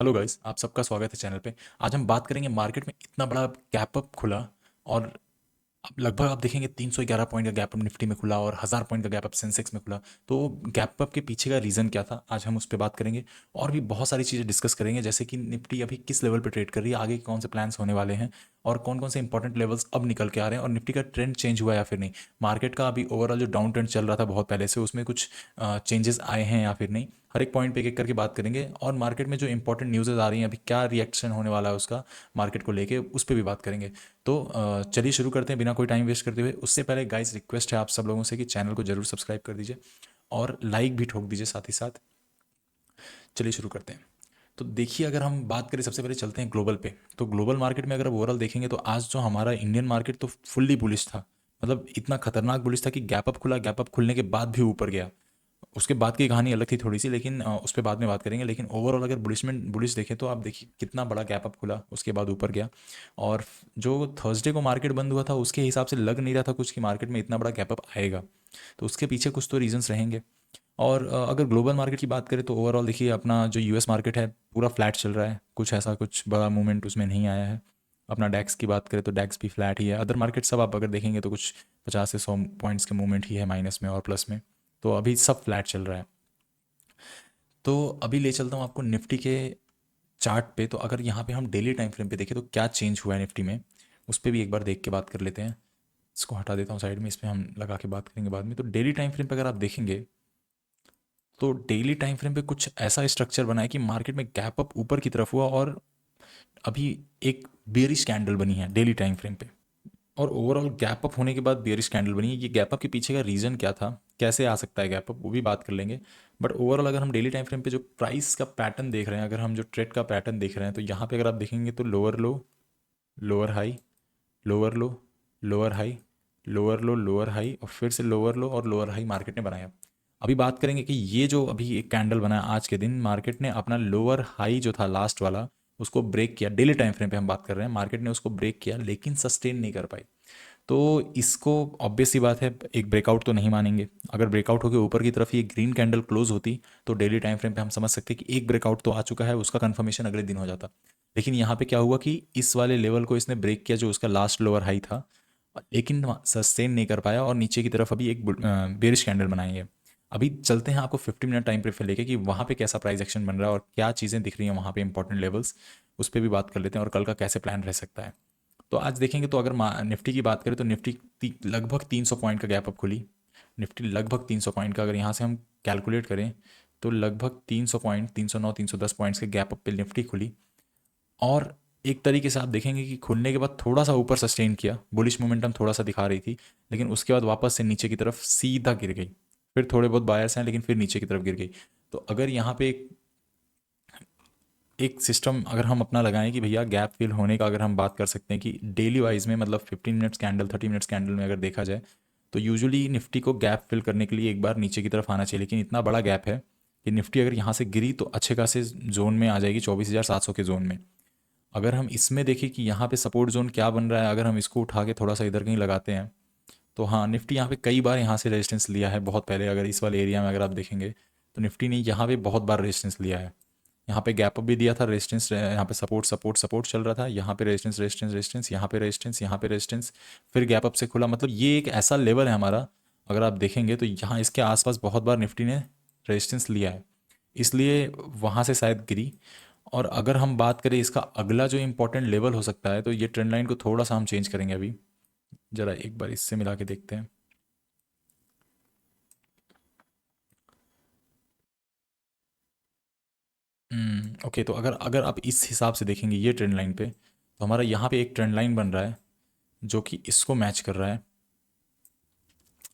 Hello guys, आप सबका स्वागत है चैनल पे। आज हम बात करेंगे मार्केट में इतना बड़ा गैप अप खुला और अब लगभग आप देखेंगे 311 पॉइंट का गैप अप निफ्टी में खुला और 1000 पॉइंट का गैप अप सेंसेक्स में खुला। तो गैप अप के पीछे का रीज़न क्या था, आज हम उस पर बात करेंगे। और भी बहुत सारी चीज़ें डिस्कस करेंगे, जैसे कि निफ्टी अभी किस लेवल पे ट्रेड कर रही है, आगे कौन से प्लान्स होने वाले हैं और कौन कौन से इंपॉर्टेंट लेवल्स अब निकल के आ रहे हैं और निफ्टी का ट्रेंड चेंज हुआ है या फिर नहीं। मार्केट का अभी ओवरऑल जो डाउन ट्रेंड चल रहा था बहुत पहले से, उसमें कुछ चेंजेस आए हैं या फिर नहीं। हर एक पॉइंट पे एक-एक करके बात करेंगे और मार्केट में जो इंपॉर्टेंट न्यूज़ेज़ आ रही हैं, अभी क्या रिएक्शन होने वाला है उसका मार्केट को लेके, उस पे भी बात करेंगे। तो चलिए शुरू करते हैं बिना कोई टाइम वेस्ट करते हुए। उससे पहले गाइस रिक्वेस्ट है आप सब लोगों से कि चैनल को जरूर सब्सक्राइब कर दीजिए और लाइक भी ठोक दीजिए साथ ही साथ। चलिए शुरू करते हैं। तो देखिए, अगर हम बात करें, सबसे पहले चलते हैं ग्लोबल पे। तो ग्लोबल मार्केट में अगर ओवरऑल देखेंगे तो आज जो हमारा इंडियन मार्केट तो फुल्ली बुलिश था। मतलब इतना खतरनाक बुलिश था कि गैप अप खुला, गैप अप खुलने के बाद भी ऊपर गया। उसके बाद की कहानी अलग थी थोड़ी सी, लेकिन उस पर बाद में बात करेंगे। लेकिन ओवरऑल अगर बुलिश देखें तो आप देखिए कितना बड़ा गैप अप खुला, उसके बाद ऊपर गया। और जो थर्सडे को मार्केट बंद हुआ था उसके हिसाब से लग नहीं रहा था कुछ कि मार्केट में इतना बड़ा गैप अप आएगा। तो उसके पीछे कुछ तो रीजंस रहेंगे। और अगर ग्लोबल मार्केट की बात करें तो ओवरऑल देखिए, अपना जो यूएस मार्केट है पूरा फ्लैट चल रहा है, कुछ ऐसा कुछ बड़ा मूवमेंट उसमें नहीं आया है। अपना डैक्स की बात करें तो डैक्स भी फ्लैट ही है। अदर मार्केट सब आप अगर देखेंगे तो कुछ 50 से 100 पॉइंट्स के मूवमेंट ही है, माइनस में और प्लस में। तो अभी सब फ्लैट चल रहा है। तो अभी ले चलता हूँ आपको निफ्टी के चार्ट पे। तो अगर यहाँ पे हम डेली टाइम फ्रेम पे देखें तो क्या चेंज हुआ है निफ्टी में, उस पर भी एक बार देख के बात कर लेते हैं। इसको हटा देता हूँ साइड में, इस पर हम लगा के बात करेंगे बाद में। तो डेली टाइम फ्रेम पे अगर आप देखेंगे तो डेली टाइम फ्रेम पे कुछ ऐसा स्ट्रक्चर बना है कि मार्केट में गैप अप ऊपर की तरफ हुआ और अभी एक बेयरिश कैंडल बनी है डेली टाइम फ्रेम पे। और ओवरऑल गैप अप होने के बाद बेयरिश कैंडल बनी है। ये गैप अप के पीछे का रीज़न क्या था, कैसे आ सकता है गैप अप, वो भी बात कर लेंगे। बट ओवरऑल अगर हम डेली टाइम फ्रेम पे जो प्राइस का पैटर्न देख रहे हैं, अगर हम जो ट्रेड का पैटर्न देख रहे हैं, तो यहाँ पे अगर आप देखेंगे तो लोअर लो, लोअर हाई, लोअर लो, लोअर हाई, लोअर लो, लोअर हाई और फिर से लोअर लो और लोअर हाई मार्केट ने बनाया। अभी बात करेंगे कि ये जो अभी एक कैंडल बना है आज के दिन, मार्केट ने अपना लोअर हाई जो था लास्ट वाला उसको ब्रेक किया। डेली टाइम फ्रेम पे हम बात कर रहे हैं, मार्केट ने उसको ब्रेक किया लेकिन सस्टेन नहीं कर पाई। तो इसको ऑब्वियस सी बात है, एक ब्रेकआउट तो नहीं मानेंगे। अगर ब्रेकआउट होकर ऊपर की तरफ ये ग्रीन कैंडल क्लोज होती तो डेली टाइम फ्रेम पे हम समझ सकते कि एक ब्रेकआउट तो आ चुका है, उसका कंफर्मेशन अगले दिन हो जाता। लेकिन यहाँ पे क्या हुआ कि इस वाले लेवल को इसने ब्रेक किया जो उसका लास्ट लोअर हाई था, लेकिन सस्टेन नहीं कर पाया और नीचे की तरफ अभी एक बेरिश कैंडल बनाई है। अभी चलते हैं आपको 50 मिनट टाइम पे लेके कि वहाँ पे कैसा प्राइस एक्शन बन रहा है और क्या चीज़ें दिख रही हैं वहाँ पे इंपॉर्टेंट लेवल्स, उस पर भी बात कर लेते हैं और कल का कैसे प्लान रह सकता है। तो आज देखेंगे तो अगर निफ्टी की बात करें तो निफ्टी लगभग 300 पॉइंट का गैप अप खुली। निफ्टी लगभग 300 पॉइंट का, अगर यहाँ से हम कैलकुलेट करें तो लगभग 300 पॉइंट, 309 310 पॉइंट्स के गैप अप पे निफ्टी खुली। और एक तरीके से आप देखेंगे कि खुलने के बाद थोड़ा सा ऊपर सस्टेन किया, बुलिश मोमेंटम थोड़ा सा दिखा रही थी, लेकिन उसके बाद वापस से नीचे की तरफ सीधा गिर गई। फिर थोड़े बहुत बायर्स हैं लेकिन फिर नीचे की तरफ गिर गई। तो अगर यहाँ पे एक सिस्टम अगर हम अपना लगाएं कि भैया गैप फिल होने का, अगर हम बात कर सकते हैं कि डेली वाइज में, मतलब 15 मिनट्स कैंडल, 30 मिनट्स कैंडल में अगर देखा जाए तो यूजुअली निफ्टी को गैप फिल करने के लिए एक बार नीचे की तरफ आना चाहिए। लेकिन इतना बड़ा गैप है कि निफ्टी अगर यहाँ से गिरी तो अच्छे खासे जोन में आ जाएगी, 24,700 के जोन में। अगर हम इसमें देखें कि यहाँ पे सपोर्ट जोन क्या बन रहा है, अगर हम इसको उठा के थोड़ा सा इधर कहीं लगाते हैं तो हाँ, निफ्टी यहाँ पे कई बार यहाँ से रेजिस्टेंस लिया है बहुत पहले। अगर इस वाले एरिया में अगर आप देखेंगे तो निफ्टी ने यहाँ पे बहुत बार रेजिस्टेंस लिया है। यहाँ पे गैप अप भी दिया था, रेजिस्टेंस, यहाँ पे सपोर्ट सपोर्ट सपोर्ट चल रहा था, यहाँ पे रेजिस्टेंस रेजिस्टेंस रेजिस्टेंस, यहाँ पे रेजिस्टेंस, यहाँ पे रेजिस्टेंस, फिर गैप अप से खुला। मतलब ये एक ऐसा लेवल है हमारा, अगर आप देखेंगे तो यहाँ इसके आसपास बहुत बार निफ्टी ने रेजिस्टेंस लिया है, इसलिए वहाँ से शायद गिरी। और अगर हम बात करें इसका अगला जो इंपॉर्टेंट लेवल हो सकता है, तो ये ट्रेंड लाइन को थोड़ा सा हम चेंज करेंगे अभी, ज़रा एक बार इससे मिला के देखते हैं। ओके, तो अगर अगर आप इस हिसाब से देखेंगे ये ट्रेंड लाइन पे, तो हमारा यहाँ पे एक ट्रेंड लाइन बन रहा है जो कि इसको मैच कर रहा है।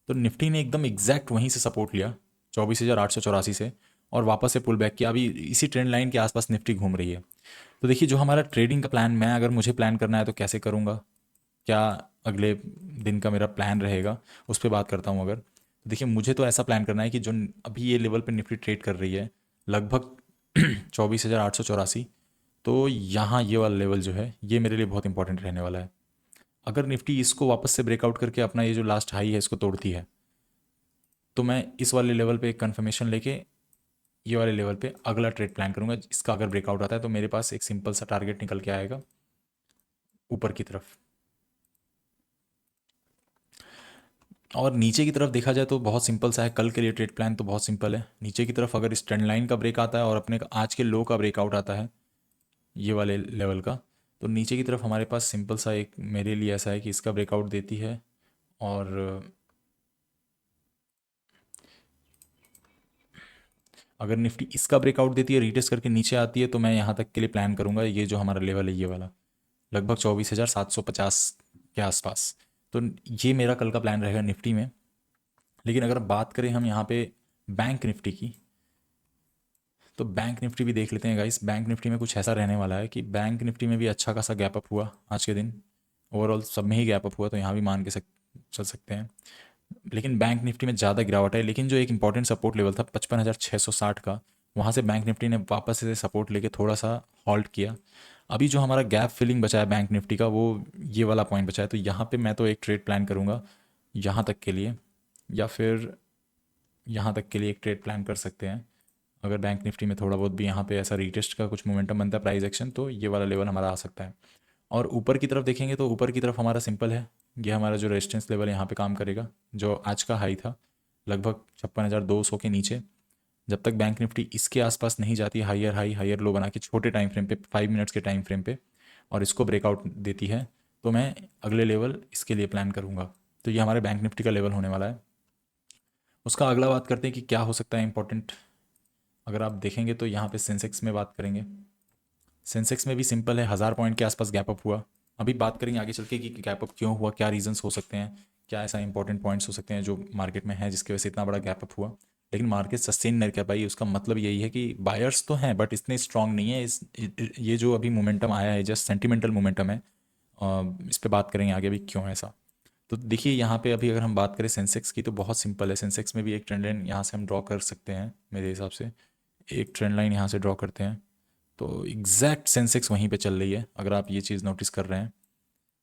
तो निफ्टी ने एकदम एग्जैक्ट वहीं से सपोर्ट लिया, 24,884 से, और वापस से पुल बैक किया। अभी इसी ट्रेंड लाइन के आसपास निफ्टी घूम रही है। तो देखिए, जो हमारा ट्रेडिंग का प्लान, मैं अगर मुझे प्लान करना है तो कैसे करूँगा, क्या अगले दिन का मेरा प्लान रहेगा, उस पर बात करता हूँ। अगर तो देखिए, मुझे तो ऐसा प्लान करना है कि जो अभी ये लेवल पे निफ्टी ट्रेड कर रही है, लगभग 24,884, तो यहाँ ये वाला लेवल जो है ये मेरे लिए बहुत इंपॉर्टेंट रहने वाला है। अगर निफ्टी इसको वापस से ब्रेकआउट करके अपना ये जो लास्ट हाई है इसको तोड़ती है, तो मैं इस वाले लेवल पे एक कन्फर्मेशन लेके ये वाले लेवल पे अगला ट्रेड प्लान करूंगा। इसका अगर ब्रेकआउट आता है तो मेरे पास एक सिंपल सा टारगेट निकल के आएगा ऊपर की तरफ। और नीचे की तरफ देखा जाए तो बहुत सिंपल सा है, कल के लिए ट्रेड प्लान तो बहुत सिंपल है। नीचे की तरफ अगर इस ट्रेंड लाइन का ब्रेक आता है और अपने आज के लो का ब्रेकआउट आता है ये वाले लेवल का, तो नीचे की तरफ हमारे पास सिंपल सा एक मेरे लिए ऐसा है कि इसका ब्रेकआउट देती है, और अगर निफ्टी इसका ब्रेकआउट देती है, रीटेस्ट करके नीचे आती है, तो मैं यहाँ तक के लिए प्लान करूँगा ये जो हमारा लेवल है ये वाला, लगभग 24,750 के आसपास। तो ये मेरा कल का प्लान रहेगा निफ्टी में। लेकिन अगर बात करें हम यहाँ पे बैंक निफ्टी की, तो बैंक निफ्टी भी देख लेते हैं गाइस। बैंक निफ्टी में कुछ ऐसा रहने वाला है कि बैंक निफ्टी में भी अच्छा खासा गैप अप हुआ आज के दिन, ओवरऑल सब में ही गैप अप हुआ, तो यहाँ भी मान के चल सकते हैं। लेकिन बैंक निफ्टी में ज़्यादा गिरावट है। लेकिन जो एक इंपॉर्टेंट सपोर्ट लेवल था 55,660 का, वहाँ से बैंक निफ्टी ने वापस से सपोर्ट लेके थोड़ा सा हॉल्ट किया। अभी जो हमारा गैप फिलिंग बचा है बैंक निफ्टी का, वो ये वाला पॉइंट बचा है। तो यहाँ पे मैं तो एक ट्रेड प्लान करूँगा यहाँ तक के लिए, या फिर यहाँ तक के लिए एक ट्रेड प्लान कर सकते हैं। अगर बैंक निफ्टी में थोड़ा बहुत भी यहाँ पे ऐसा रीटेस्ट का कुछ मोमेंटम बनता है प्राइस एक्शन, तो ये वाला लेवल हमारा आ सकता है। और ऊपर की तरफ देखेंगे तो ऊपर की तरफ हमारा सिंपल है, ये हमारा जो रेजिस्टेंस लेवल यहाँ पे काम करेगा, जो आज का हाई था लगभग 56,200 के नीचे। जब तक बैंक निफ्टी इसके आसपास नहीं जाती, हायर हाई हायर लो बना के छोटे टाइम फ्रेम पे, 5 मिनट्स के टाइम फ्रेम पे, और इसको ब्रेकआउट देती है, तो मैं अगले लेवल इसके लिए प्लान करूँगा। तो ये हमारे बैंक निफ्टी का लेवल होने वाला है। उसका अगला बात करते हैं कि क्या हो सकता है इंपॉर्टेंट। अगर आप देखेंगे तो यहाँ पे सेंसेक्स में बात करेंगे। सेंसेक्स में भी सिंपल है, 1000 पॉइंट के आसपास गैप अप हुआ। अभी बात करेंगे आगे चल के कि गैप अप क्यों हुआ, क्या रीजंस हो सकते हैं, क्या ऐसा इंपॉर्टेंट पॉइंट्स हो सकते हैं जो मार्केट में है जिसकी वजह से इतना बड़ा गैप अप हुआ। लेकिन मार्केट सस्टेन नहीं कर पाई, उसका मतलब यही है कि बायर्स तो हैं बट इतने स्ट्रांग नहीं है। ये जो अभी मोमेंटम आया है जस्ट सेंटिमेंटल मोमेंटम है। इस पे बात करेंगे आगे भी क्यों है ऐसा। तो देखिए यहाँ पे अभी अगर हम बात करें सेंसेक्स की, तो बहुत सिंपल है। सेंसेक्स में भी एक ट्रेंड लाइन यहाँ से हम ड्रॉ कर सकते हैं मेरे हिसाब से। एक ट्रेंड लाइन यहाँ से ड्रॉ करते हैं, तो एग्जैक्ट सेंसेक्स वहीं पे चल रही है, अगर आप ये चीज़ नोटिस कर रहे हैं।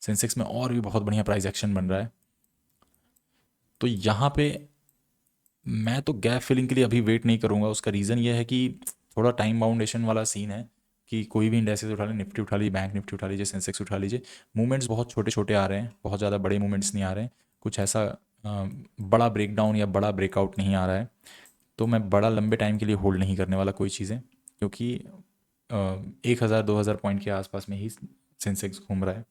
सेंसेक्स में और भी बहुत बढ़िया प्राइस एक्शन बन रहा है। तो यहाँ पे मैं तो गैप फिलिंग के लिए अभी वेट नहीं करूँगा। उसका रीज़न ये है कि थोड़ा टाइम बाउंडेशन वाला सीन है कि कोई भी इंडेक्सेस उठा लीजिए, निफ्टी उठा लीजिए, बैंक निफ्टी उठा लीजिए, सेंसेक्स उठा लीजिए, मूवमेंट्स बहुत छोटे छोटे आ रहे हैं, बहुत ज़्यादा बड़े मूवमेंट्स नहीं आ रहे हैं। कुछ ऐसा बड़ा ब्रेकडाउन या बड़ा ब्रेकआउट नहीं आ रहा है। तो मैं बड़ा लंबे टाइम के लिए होल्ड नहीं करने वाला कोई चीज़ें, क्योंकि 1,000-2,000 पॉइंट के आसपास में ही सेंसेक्स घूम रहा है।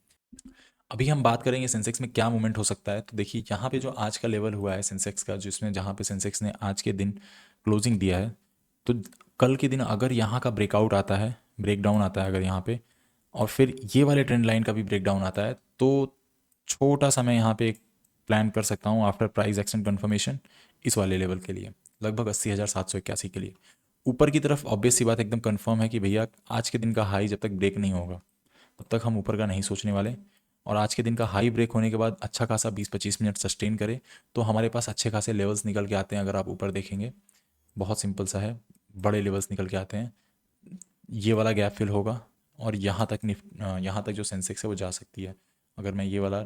अभी हम बात करेंगे सेंसेक्स में क्या मूवमेंट हो सकता है। तो देखिए यहाँ पे जो आज का लेवल हुआ है सेंसेक्स का, जिसमें जहाँ पे सेंसेक्स ने आज के दिन क्लोजिंग दिया है, तो कल के दिन अगर यहाँ का ब्रेकआउट आता है, ब्रेकडाउन आता है अगर यहाँ पे, और फिर ये वाले ट्रेंड लाइन का भी ब्रेकडाउन आता है, तो छोटा सा मैं यहाँ पे एक प्लान कर सकता हूँ आफ्टर प्राइस एक्शन कन्फर्मेशन इस वाले लेवल के लिए, लगभग 80,781 के लिए। ऊपर की तरफ ऑब्वियस सी बात एकदम कंफर्म है कि भैया आज के दिन का हाई जब तक ब्रेक नहीं होगा तब तक हम ऊपर का नहीं सोचने वाले। और आज के दिन का हाई ब्रेक होने के बाद अच्छा खासा 20-25 मिनट सस्टेन करे तो हमारे पास अच्छे खासे लेवल्स निकल के आते हैं। अगर आप ऊपर देखेंगे बहुत सिंपल सा है, बड़े लेवल्स निकल के आते हैं। ये वाला गैप फिल होगा और यहाँ तक जो सेंसेक्स है वो जा सकती है, अगर मैं ये वाला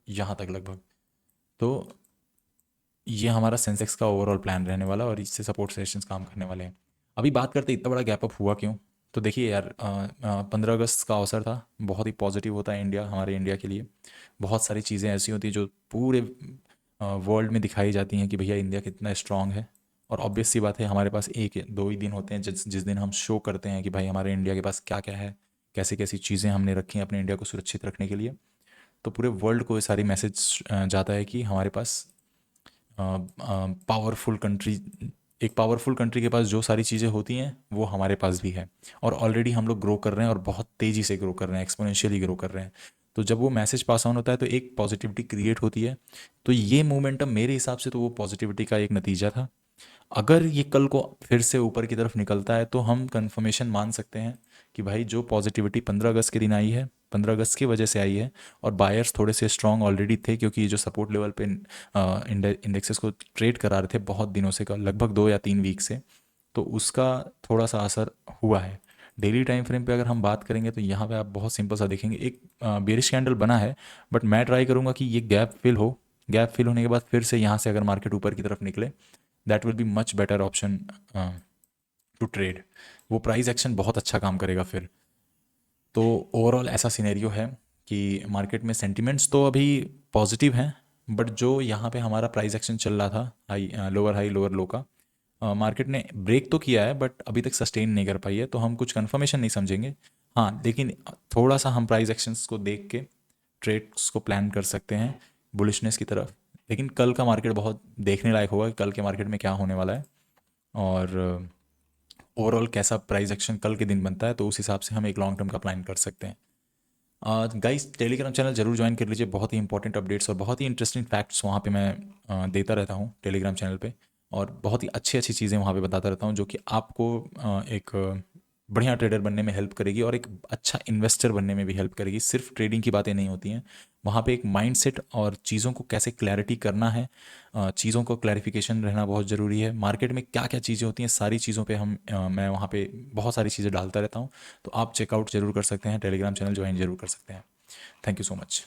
यहाँ तक लगभग। तो ये हमारा सेंसेक्स का ओवरऑल प्लान रहने वाला और इससे सपोर्ट सेशंस काम करने वाले हैं। अभी बात करते हैं इतना बड़ा गैप अप हुआ क्यों। तो देखिए यार, 15 अगस्त का अवसर था, बहुत ही पॉजिटिव होता है इंडिया, हमारे इंडिया के लिए। बहुत सारी चीज़ें ऐसी होती हैं जो पूरे वर्ल्ड में दिखाई जाती हैं कि भैया इंडिया कितना स्ट्रांग है। और ऑब्वियस सी बात है हमारे पास एक दो ही दिन होते हैं जिस दिन हम शो करते हैं कि भाई हमारे इंडिया के पास क्या क्या है, कैसी कैसी चीज़ें हमने रखी हैं अपने इंडिया को सुरक्षित रखने के लिए। तो पूरे वर्ल्ड को ये सारी मैसेज जाता है कि हमारे पास पावरफुल कंट्री, एक पावरफुल कंट्री के पास जो सारी चीज़ें होती हैं वो हमारे पास भी है। और ऑलरेडी हम लोग ग्रो कर रहे हैं और बहुत तेज़ी से ग्रो कर रहे हैं, एक्सपोनेंशियली ग्रो कर रहे हैं। तो जब वो मैसेज पास ऑन होता है तो एक पॉजिटिविटी क्रिएट होती है। तो ये मोमेंटम मेरे हिसाब से तो वो पॉजिटिविटी का एक नतीजा था। अगर ये कल को फिर से ऊपर की तरफ निकलता है तो हम कंफर्मेशन मान सकते हैं कि भाई जो पॉजिटिविटी 15 अगस्त के दिन आई है, 15 अगस्त की वजह से आई है। और बायर्स थोड़े से स्ट्रांग ऑलरेडी थे क्योंकि ये जो सपोर्ट लेवल पे इंडेक्सेस को ट्रेड करा रहे थे बहुत दिनों से, लगभग 2 या 3 वीक से, तो उसका थोड़ा सा असर हुआ है। डेली टाइम फ्रेम पे अगर हम बात करेंगे तो यहाँ पे आप बहुत सिंपल सा देखेंगे, एक बेरिश कैंडल बना है। बट मैं ट्राई करूँगा कि ये गैप फिल हो, गैप फिल होने के बाद फिर से यहाँ से अगर मार्केट ऊपर की तरफ निकले that will be much better option to trade. वो प्राइस एक्शन बहुत अच्छा काम करेगा फिर। तो ओवरऑल ऐसा सिनेरियो है कि मार्केट में सेंटिमेंट्स तो अभी पॉजिटिव हैं, बट जो यहाँ पे हमारा प्राइस एक्शन चल रहा था हाई लोअर लो का, मार्केट ने ब्रेक तो किया है बट अभी तक सस्टेन नहीं कर पाई है, तो हम कुछ कंफर्मेशन नहीं समझेंगे। हाँ, लेकिन थोड़ा सा हम प्राइस एक्शंस को देख के ट्रेड्स को प्लान कर सकते हैं बुलिशनेस की तरफ। लेकिन कल का मार्केट बहुत देखने लायक होगा कि कल के मार्केट में क्या होने वाला है, और ओवरऑल कैसा प्राइस एक्शन कल के दिन बनता है, तो उस हिसाब से हम एक लॉन्ग टर्म का प्लान कर सकते हैं। गाइस, टेलीग्राम चैनल जरूर ज्वाइन कर लीजिए, बहुत ही इंपॉर्टेंट अपडेट्स और बहुत ही इंटरेस्टिंग फैक्ट्स वहाँ पे मैं देता रहता हूँ टेलीग्राम चैनल पे, और बहुत ही अच्छी अच्छी चीज़ें वहाँ पे बताता रहता हूँ जो कि आपको एक बढ़िया ट्रेडर बनने में हेल्प करेगी और एक अच्छा इन्वेस्टर बनने में भी हेल्प करेगी। सिर्फ ट्रेडिंग की बातें नहीं होती हैं वहाँ पे, एक माइंडसेट और चीज़ों को कैसे क्लैरिटी करना है, चीज़ों को क्लैरिफिकेशन रहना बहुत ज़रूरी है। मार्केट में क्या क्या चीज़ें होती हैं, सारी चीज़ों पे मैं वहाँ पे बहुत सारी चीज़ें डालता रहता हूँ। तो आप चेकआउट जरूर कर सकते हैं, टेलीग्राम चैनल ज्वाइन जरूर कर सकते हैं। Thank you so much.